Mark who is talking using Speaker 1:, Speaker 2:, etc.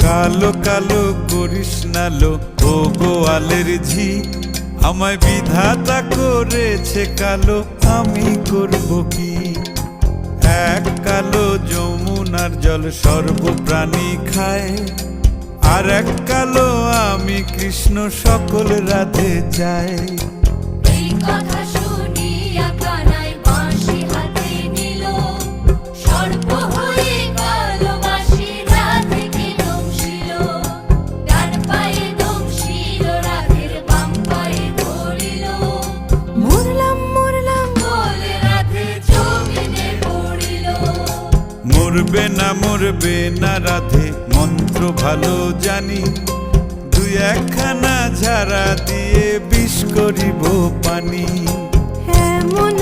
Speaker 1: কালো কালো করিস না লো ও গোয়ালের ঝি, আমায় বিধাতা করেছে কালো, আমি করব কি? এক কালো যমুনার জল সর্বপ্রাণী খায়, আর এক কালো আমি কৃষ্ণ সকল রাধে চাই।
Speaker 2: এই কথা শুনিয়া কানাই বাঁশি হাতে নিল, সর্প হয়ে কালো বাঁশি রাধেকে দংশিল। ডান পায়ে দংশিল, রাধের বাম পায়ে ধরিল। মরলাম মরলাম বলে রাধে জমিনে পড়িল।
Speaker 1: মরবে না রাধে মন্ত্র ভালো জানি, দুই একখানা ঝাড়া দিয়ে বিষ করিব পানি।
Speaker 2: এমন